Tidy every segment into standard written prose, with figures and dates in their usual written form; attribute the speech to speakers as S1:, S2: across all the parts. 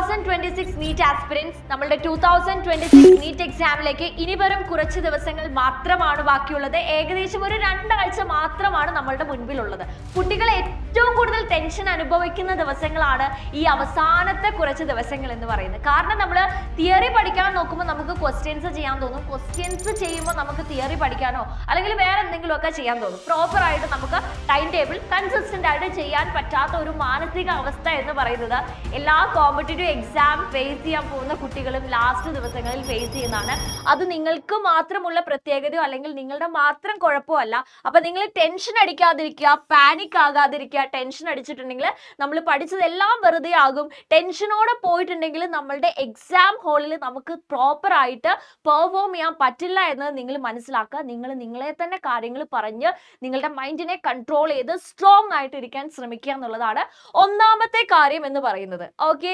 S1: 2026 NEET aspirants നമ്മളുടെ 2026 NEET എക്സാമിലേക്ക് ഇനി വരും കുറച്ച് ദിവസങ്ങൾ മാത്രമാണ് ബാക്കിയുള്ളത്. ഏകദേശം ഒരു 2 ആഴ്ച മാത്രമാണ് നമ്മളുടെ മുൻപിലുള്ളത്. കുട്ടികൾ ഏറ്റവും കൂടുതൽ ടെൻഷൻ അനുഭവിക്കുന്ന ദിവസങ്ങളാണ് ഈ അവസാനത്തെ കുറച്ച് ദിവസങ്ങൾ എന്ന് പറയുന്നത്. കാരണം നമ്മൾ തിയറി പഠിക്കാൻ നോക്കുമ്പോൾ നമുക്ക് ക്വസ്റ്റ്യൻസ് ചെയ്യാൻ തോന്നും. ക്വസ്റ്റ്യൻസ് ചെയ്യുമ്പോൾ നമുക്ക് തിയറി പഠിക്കാനോ അല്ലെങ്കിൽ വേറെ എന്തെങ്കിലുമൊക്കെ ചെയ്യാൻ തോന്നും. പ്രോപ്പർ ആയിട്ട് നമുക്ക് ടൈം ടേബിൾ കൺസിസ്റ്റന്റ് ആയിട്ട് ചെയ്യാൻ പറ്റാത്ത ഒരു മാനസിക അവസ്ഥ എന്ന് പറയുന്നത് എല്ലാ കോമ്പറ്റേറ്റീവ് എക്സാം ഫേസ് ചെയ്യാൻ പോകുന്ന കുട്ടികളും ലാസ്റ്റ് ദിവസങ്ങളിൽ ഫേസ് ചെയ്യുന്നതാണ്. അത് നിങ്ങൾക്ക് മാത്രമുള്ള പ്രത്യേകതയോ അല്ലെങ്കിൽ നിങ്ങളുടെ മാത്രം കുഴപ്പമല്ല. അപ്പൊ നിങ്ങൾ ടെൻഷൻ അടിക്കാതിരിക്കുക, പാനിക് ആകാതിരിക്കുക. ടെൻഷൻ അടിച്ചിട്ടുണ്ടെങ്കിൽ നമ്മൾ പഠിച്ചതെല്ലാം വെറുതെ ആകും. ടെൻഷനോടെ പോയിട്ടുണ്ടെങ്കിൽ നമ്മളുടെ എക്സാം ഹാളിൽ നമുക്ക് പ്രോപ്പർ ആയിട്ട് പെർഫോം ചെയ്യാൻ പറ്റില്ല എന്ന് നിങ്ങൾ മനസ്സിലാക്കുക. നിങ്ങൾ നിങ്ങളെ തന്നെ കാര്യങ്ങൾ പറഞ്ഞ് നിങ്ങളുടെ മൈൻഡിനെ കൺട്രോൾ ചെയ്ത് സ്ട്രോങ് ആയിട്ട് ഇരിക്കാൻ ശ്രമിക്കുക എന്നുള്ളതാണ് ഒന്നാമത്തെ കാര്യം എന്ന് പറയുന്നത്. ഓക്കെ,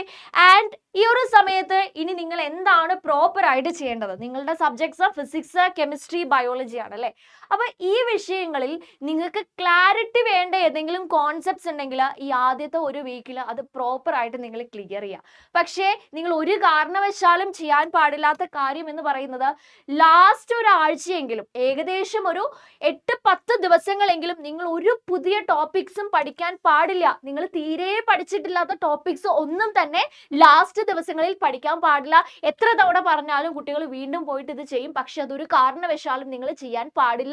S1: ആൻഡ് ഈ ഒരു സമയത്ത് ഇനി നിങ്ങൾ എന്താണ് പ്രോപ്പർ ആയിട്ട് ചെയ്യേണ്ടത്? നിങ്ങളുടെ സബ്ജക്ട്സ് ഫിസിക്സ്, കെമിസ്ട്രി, ബയോളജി ആണ് അല്ലേ? അപ്പൊ ഈ വിഷയങ്ങളിൽ നിങ്ങൾക്ക് ക്ലാരിറ്റി വേണ്ട ഏതെങ്കിലും കോൺസെപ്റ്റ്സ് ഉണ്ടെങ്കിൽ ഈ ആദ്യത്തെ ഒരു വീക്കിൽ അത് പ്രോപ്പർ ആയിട്ട് നിങ്ങൾ ക്ലിയർ ചെയ്യുക. പക്ഷേ നിങ്ങൾ ഒരു കാരണവശാലും ചെയ്യാൻ പാടില്ലാത്ത കാര്യം എന്ന് പറയുന്നത് ലാസ്റ്റ് ഒരാഴ്ചയെങ്കിലും ഏകദേശം ഒരു 8-10 ദിവസങ്ങളെങ്കിലും നിങ്ങൾ ഒരു പുതിയ ടോപ്പിക്സും പഠിക്കാൻ പാടില്ല. നിങ്ങൾ തീരെ പഠിച്ചിട്ടില്ലാത്ത ടോപ്പിക്സ് ഒന്നും തന്നെ ലാസ്റ്റ് ദിവസങ്ങളിൽ പഠിക്കാൻ പാടില്ല. എത്ര തവണ പറഞ്ഞാലും കുട്ടികൾ വീണ്ടും പോയിട്ട് ഇത് ചെയ്യും. പക്ഷെ അതൊരു കാരണവശാലും നിങ്ങൾ ചെയ്യാൻ പാടില്ല.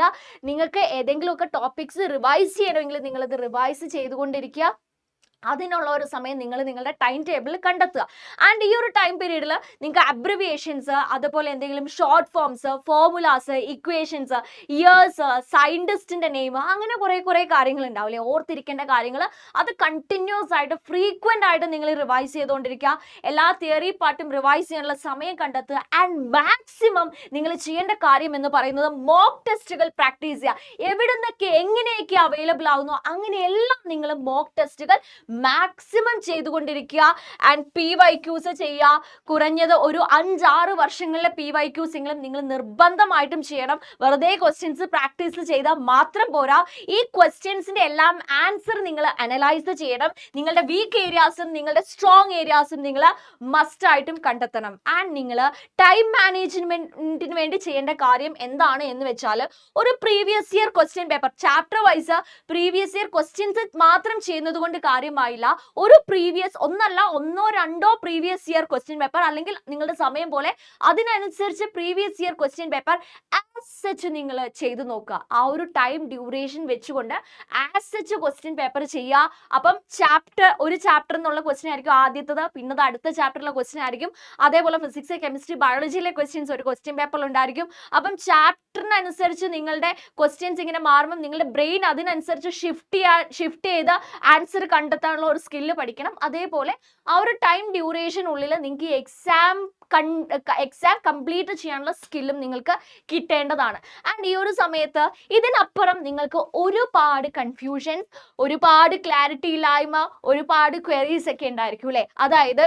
S1: നിങ്ങൾക്ക് ഏതെങ്കിലുമൊക്കെ ടോപ്പിക്സ് റിവൈസ് ചെയ്യണമെങ്കിൽ നിങ്ങളത് റിവൈസ് ചെയ്തുകൊണ്ടിരിക്കുക. അതിനുള്ള ഒരു സമയം നിങ്ങൾ നിങ്ങളുടെ ടൈം ടേബിൾ കണ്ടെത്തുക. ആൻഡ് ഈ ഒരു ടൈം പീരീഡിൽ നിങ്ങൾക്ക് അബ്രിവിയേഷൻസ്, അതുപോലെ എന്തെങ്കിലും short forms, formulas, equations, years, സയന്റിസ്റ്റിന്റെ നെയിം, അങ്ങനെ കുറെ കാര്യങ്ങൾ ഉണ്ടാവില്ലേ, ഓർത്തിരിക്കേണ്ട കാര്യങ്ങൾ. അത് കണ്ടിന്യൂസ് ആയിട്ട് ഫ്രീക്വന്റ് ആയിട്ട് നിങ്ങൾ റിവൈസ് ചെയ്തുകൊണ്ടിരിക്കുക. എല്ലാ തിയറി പാർട്ടും റിവൈസ് ചെയ്യാനുള്ള സമയം കണ്ടെത്തുക. ആൻഡ് മാക്സിമം നിങ്ങൾ ചെയ്യേണ്ട കാര്യം എന്ന് പറയുന്നത് മോക്ക് ടെസ്റ്റുകൾ പ്രാക്ടീസ് ചെയ്യുക. എവിടെ നിന്നൊക്കെ എങ്ങനെയൊക്കെ അവൈലബിൾ ആകുന്നു അങ്ങനെയെല്ലാം നിങ്ങൾ മോക്ക് ടെസ്റ്റുകൾ മാക്സിമം ചെയ്തുകൊണ്ടിരിക്കുക. ആൻഡ് PYQs ചെയ്യുക. കുറഞ്ഞത് ഒരു 5-6 വർഷങ്ങളിലെ PYQs എങ്കിലും നിങ്ങൾ നിർബന്ധമായിട്ടും ചെയ്യണം. വെറുതെ ക്വസ്റ്റ്യൻസ് പ്രാക്ടീസ് ചെയ്താൽ മാത്രം പോരാ. ഈ ക്വസ്റ്റ്യൻസിന്റെ എല്ലാം ആൻസർ നിങ്ങൾ അനലൈസ് ചെയ്യണം. നിങ്ങളുടെ വീക്ക് ഏരിയാസും നിങ്ങളുടെ സ്ട്രോങ് ഏരിയാസും നിങ്ങൾ മസ്റ്റ് ആയിട്ടും കണ്ടെത്തണം. ആൻഡ് നിങ്ങൾ ടൈം മാനേജ്മെന്റിന് വേണ്ടി ചെയ്യേണ്ട കാര്യം എന്താണ് എന്ന് വെച്ചാൽ ഒരു previous year question paper chapter wise previous year questions മാത്രം ചെയ്യുന്നത് കൊണ്ട് കാര്യമായില്ല. ഒരു പ്രീവിയസ് ഒന്നല്ല 1-2 പ്രീവിയസ് ഇയർ ക്വസ്റ്റ്യൻ പേപ്പർ അല്ലെങ്കിൽ നിങ്ങളുടെ സമയം പോലെ അതിനനുസരിച്ച് previous year question paper as such നിങ്ങൾ ചെയ്തു നോക്കുക. ആ ഒരു ടൈം ഡ്യൂറേഷൻ വെച്ചുകൊണ്ട് ആസ് സച്ച് ക്വസ്റ്റ്യൻ പേപ്പർ ചെയ്യുക. അപ്പം ഒരു ചാപ്റ്റർ എന്നുള്ള ക്വസ്റ്റ്യൻ ആയിരിക്കും ആദ്യത്തത്, പിന്നെ അടുത്ത ചാപ്റ്ററിലെ ക്വസ്റ്റ്യൻ ആയിരിക്കും. അതേപോലെ ഫിസിക്സ്, കെമിസ്ട്രി, ബയോളജിയിലെ ക്വസ്റ്റ്യൻസ് ഒരു ക്വസ്റ്റ്യൻ പേപ്പറിൽ ഉണ്ടായിരിക്കും. അപ്പം ചാപ്റ്ററിനനുസരിച്ച് നിങ്ങളുടെ ക്വസ്റ്റ്യൻസ് ഇങ്ങനെ മാറുമ്പോൾ നിങ്ങളുടെ ബ്രെയിൻ അതിനനുസരിച്ച് ഷിഫ്റ്റ് ചെയ്ത് ആൻസർ കണ്ടെത്താനുള്ള ഒരു സ്കില്ല് പഠിക്കണം. അതേപോലെ ആ ഒരു ടൈം ഡ്യൂറേഷൻ ഉള്ളിൽ നിങ്ങൾക്ക് എക്സാം കംപ്ലീറ്റ് ചെയ്യാനുള്ള സ്കില്ലും നിങ്ങൾക്ക് കിട്ടേണ്ടതാണ്. ആൻഡ് ഈ ഒരു സമയത്ത് ഇതിനപ്പുറം നിങ്ങൾക്ക് ഒരുപാട് കൺഫ്യൂഷൻസ്, ഒരുപാട് ക്ലാരിറ്റി ഇല്ലായ്മ, ഒരുപാട് ക്വയറീസ് ഒക്കെ ഉണ്ടായിരിക്കും അല്ലേ? അതായത്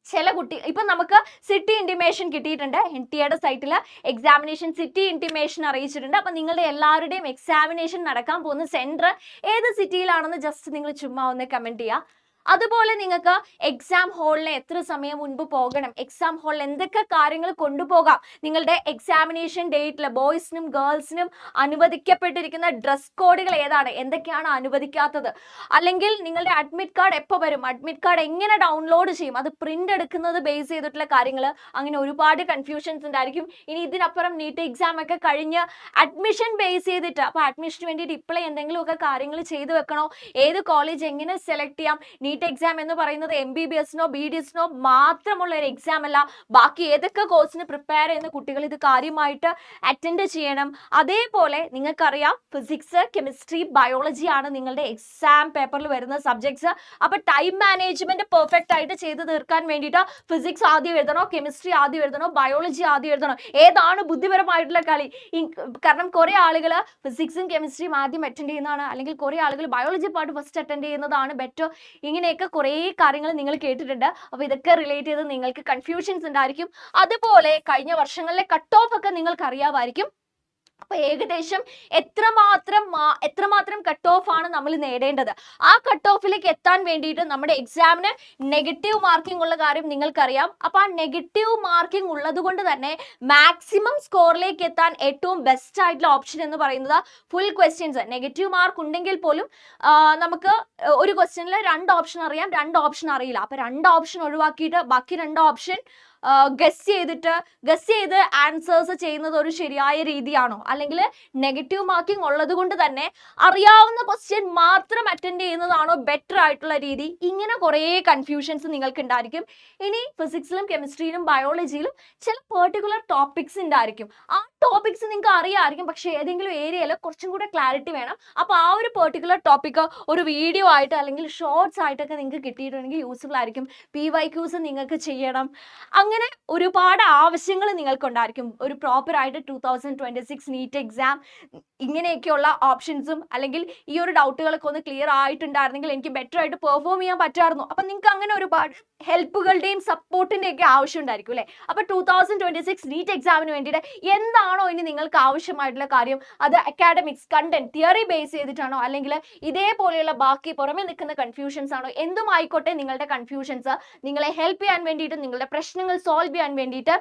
S1: ചില കുട്ടി ഇപ്പൊ നമുക്ക് സിറ്റി ഇന്റിമേഷൻ കിട്ടിയിട്ടുണ്ട്. NTA സൈറ്റിൽ എക്സാമിനേഷൻ സിറ്റി ഇന്റിമേഷൻ അറിയിച്ചിട്ടുണ്ട്. അപ്പൊ നിങ്ങളുടെ എല്ലാവരുടെയും എക്സാമിനേഷൻ നടക്കാൻ പോകുന്ന സെന്റർ ഏത് സിറ്റിയിലാണെന്ന് ജസ്റ്റ് നിങ്ങൾ ചുമ്മാ ഒന്ന് കമന്റ് ചെയ്യുക. അതുപോലെ നിങ്ങൾക്ക് എക്സാം ഹാളിൽ എത്ര സമയം മുൻപ് പോകണം, എക്സാം ഹാളിൽ എന്തൊക്കെ കാര്യങ്ങൾ കൊണ്ടുപോകാം, നിങ്ങളുടെ എക്സാമിനേഷൻ ഡേറ്റിൽ ബോയ്സിനും ഗേൾസിനും അനുവദിക്കപ്പെട്ടിരിക്കുന്ന ഡ്രസ് കോഡുകൾ ഏതാണ്, എന്തൊക്കെയാണ് അനുവദിക്കാത്തത്, അല്ലെങ്കിൽ നിങ്ങളുടെ അഡ്മിറ്റ് കാർഡ് എപ്പോൾ വരും, അഡ്മിറ്റ് കാർഡ് എങ്ങനെ ഡൗൺലോഡ് ചെയ്യും, അത് പ്രിന്റ് എടുക്കുന്നത് ബേസ് ചെയ്തിട്ടുള്ള കാര്യങ്ങൾ, അങ്ങനെ ഒരുപാട് കൺഫ്യൂഷൻസ് ഉണ്ടായിരിക്കും. ഇനി ഇതിനപ്പുറം നീറ്റ് എക്സാം ഒക്കെ കഴിഞ്ഞ് അഡ്മിഷൻ ബേസ് ചെയ്തിട്ട് അപ്പോൾ അഡ്മിഷന് വേണ്ടിയിട്ട് ഇപ്പോഴേ എന്തെങ്കിലുമൊക്കെ കാര്യങ്ങൾ ചെയ്തു വെക്കണോ, ഏത് കോളേജ് എങ്ങനെ സെലക്ട് ചെയ്യാം. നീറ്റ് എക്സാം എന്ന് പറയുന്നത് MBBSനോ BDSനോ മാത്രമുള്ള ഒരു എക്സാം അല്ല. ബാക്കി ഏതൊക്കെ കോഴ്സിന് പ്രിപ്പയർ ചെയ്യുന്ന കുട്ടികൾ ഇത് കാര്യമായിട്ട് അറ്റൻഡ് ചെയ്യണം. അതേപോലെ നിങ്ങൾക്കറിയാം ഫിസിക്സ്, കെമിസ്ട്രി, ബയോളജി ആണ് നിങ്ങളുടെ എക്സാം പേപ്പറിൽ വരുന്ന സബ്ജക്ട്സ്. അപ്പൊ ടൈം മാനേജ്മെന്റ് പെർഫെക്റ്റ് ആയിട്ട് ചെയ്ത് തീർക്കാൻ വേണ്ടിയിട്ട് ഫിസിക്സ് ആദ്യം എഴുതണോ, കെമിസ്ട്രി ആദ്യം എഴുതണോ, ബയോളജി ആദ്യം എഴുതണോ, ഏതാണ് ബുദ്ധിപരമായിട്ടുള്ള കളി? കാരണം കുറെ ആളുകൾ ഫിസിക്സും കെമിസ്ട്രിയും ആദ്യം അറ്റൻഡ് ചെയ്യുന്നതാണ്, അല്ലെങ്കിൽ കുറെ ആളുകൾ ബയോളജി പാർട്ട് ഫസ്റ്റ് അറ്റൻഡ് ചെയ്യുന്നതാണ് ബെറ്റർ. ഇങ്ങനെയൊക്കെ കുറേ കാര്യങ്ങൾ നിങ്ങൾ കേട്ടിട്ടുണ്ട്. അപ്പോൾ ഇതൊക്കെ റിലേറ്റ് ചെയ്ത് നിങ്ങൾക്ക് കൺഫ്യൂഷൻസ് ഉണ്ടായിരിക്കും. അതുപോലെ കഴിഞ്ഞ വർഷങ്ങളിലെ കട്ട് ഓഫ് ഒക്കെ നിങ്ങൾക്ക് അറിയാമായിരിക്കും. അപ്പൊ ഏകദേശം എത്രമാത്രം കട്ട് ഓഫ് ആണ് നമ്മൾ നേടേണ്ടത്, ആ കട്ട് ഓഫിലേക്ക് എത്താൻ വേണ്ടിയിട്ട് നമ്മുടെ എക്സാമിന് നെഗറ്റീവ് മാർക്കിംഗ് ഉള്ള കാര്യം നിങ്ങൾക്കറിയാം. അപ്പൊ ആ നെഗറ്റീവ് മാർക്കിംഗ് ഉള്ളത് കൊണ്ട് തന്നെ മാക്സിമം സ്കോറിലേക്ക് എത്താൻ ഏറ്റവും ബെസ്റ്റ് ആയിട്ടുള്ള ഓപ്ഷൻ എന്ന് പറയുന്നത് ഫുൾ ക്വസ്റ്റ്യൻസ്. നെഗറ്റീവ് മാർക്ക് ഉണ്ടെങ്കിൽ പോലും നമുക്ക് ഒരു ക്വസ്റ്റ്യനിൽ 2 ഓപ്ഷൻ അറിയാം, 2 ഓപ്ഷൻ അറിയില്ല. അപ്പൊ 2 ഓപ്ഷൻ ഒഴിവാക്കിയിട്ട് ബാക്കി 2 ഓപ്ഷൻ ഗസ് ചെയ്ത് ആൻസേഴ്സ് ചെയ്യുന്നത് ഒരു ശരിയായ രീതിയാണോ, അല്ലെങ്കിൽ നെഗറ്റീവ് മാർക്കിംഗ് ഉള്ളത് കൊണ്ട് തന്നെ അറിയാവുന്ന ക്വസ്റ്റ്യൻ മാത്രം അറ്റൻഡ് ചെയ്യുന്നതാണോ ബെറ്റർ ആയിട്ടുള്ള രീതി? ഇങ്ങനെ കുറേ കൺഫ്യൂഷൻസ് നിങ്ങൾക്ക് ഉണ്ടായിരിക്കും. ഇനി ഫിസിക്സിലും കെമിസ്ട്രിയിലും ബയോളജിയിലും ചില പെർട്ടിക്കുലർ ടോപ്പിക്സ് ഉണ്ടായിരിക്കും. ആ ടോപ്പിക്സ് നിങ്ങൾക്ക് അറിയാമായിരിക്കും, പക്ഷെ ഏതെങ്കിലും ഏരിയയിൽ കുറച്ചും കൂടെ ക്ലാരിറ്റി വേണം. അപ്പോൾ ആ ഒരു പെർട്ടിക്കുലർ ടോപ്പിക്ക് ഒരു വീഡിയോ ആയിട്ട് അല്ലെങ്കിൽ ഷോർട്സ് ആയിട്ടൊക്കെ നിങ്ങൾക്ക് കിട്ടിയിട്ടുണ്ടെങ്കിൽ യൂസ്ഫുൾ ആയിരിക്കും. PYQs നിങ്ങൾക്ക് ചെയ്യണം. അങ്ങനെ ഒരുപാട് ആവശ്യങ്ങൾ നിങ്ങൾക്കുണ്ടായിരിക്കും. ഒരു പ്രോപ്പർ ആയിട്ട് 2026 നീറ്റ് എക്സാം ഇങ്ങനെയൊക്കെയുള്ള ഓപ്ഷൻസും അല്ലെങ്കിൽ ഈ ഒരു ഡൗട്ടുകളൊക്കെ ഒന്ന് ക്ലിയർ ആയിട്ടുണ്ടായിരുന്നെങ്കിൽ എനിക്ക് ബെറ്റർ ആയിട്ട് പെർഫോം ചെയ്യാൻ പറ്റുമായിരുന്നു. അപ്പം നിങ്ങൾക്ക് അങ്ങനെ ഒരുപാട് ഹെൽപ്പുകളുടെയും സപ്പോർട്ടിൻ്റെ ഒക്കെ ആവശ്യം ഉണ്ടായിരിക്കും അല്ലേ? അപ്പോൾ 2026 നീറ്റ് എക്സാമിന് വേണ്ടിയിട്ട് എന്താണോ ഇനി നിങ്ങൾക്ക് ആവശ്യമായിട്ടുള്ള കാര്യം, അത് അക്കാഡമിക്സ് കണ്ടന്റ് തിയറി ബേസ് ചെയ്തിട്ടാണോ, അല്ലെങ്കിൽ ഇതേപോലെയുള്ള ബാക്കി പുറമെ നിൽക്കുന്ന കൺഫ്യൂഷൻസ് ആണോ, എന്തും ആയിക്കോട്ടെ നിങ്ങളുടെ കൺഫ്യൂഷൻസ് നിങ്ങളെ ഹെൽപ്പ് ചെയ്യാൻ വേണ്ടിയിട്ട്, നിങ്ങളുടെ പ്രശ്നങ്ങൾ സോൾവ് ചെയ്യാൻ വേണ്ടിയിട്ട്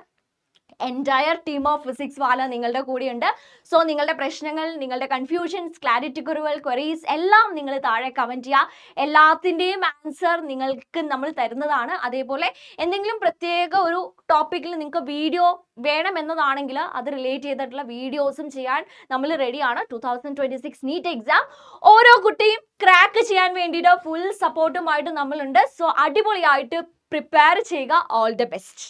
S1: എൻറ്റയർ ടീം ഓഫ് ഫിസിക്സ് വാല നിങ്ങളുടെ കൂടെയുണ്ട്. സോ നിങ്ങളുടെ പ്രശ്നങ്ങൾ, നിങ്ങളുടെ കൺഫ്യൂഷൻസ്, ക്ലാരിറ്റി കുറവുകൾ, ക്വറീസ് എല്ലാം നിങ്ങൾ താഴെ കമൻറ്റ് ചെയ്യുക. എല്ലാത്തിൻ്റെയും ആൻസർ നിങ്ങൾക്ക് നമ്മൾ തരുന്നതാണ്. അതേപോലെ എന്തെങ്കിലും പ്രത്യേക ഒരു ടോപ്പിക്കിൽ നിങ്ങൾക്ക് വീഡിയോ വേണമെന്നതാണെങ്കിൽ അത് റിലേറ്റ് ചെയ്തിട്ടുള്ള വീഡിയോസും ചെയ്യാൻ നമ്മൾ റെഡിയാണ്. 2026 നീറ്റ് എക്സാം ഓരോ കുട്ടിയും ക്രാക്ക് ചെയ്യാൻ വേണ്ടിയിട്ട് ഫുൾ സപ്പോർട്ടുമായിട്ട് നമ്മളുണ്ട്. സോ അടിപൊളിയായിട്ട് പ്രിപ്പയർ ചെയ്യുക. All the best.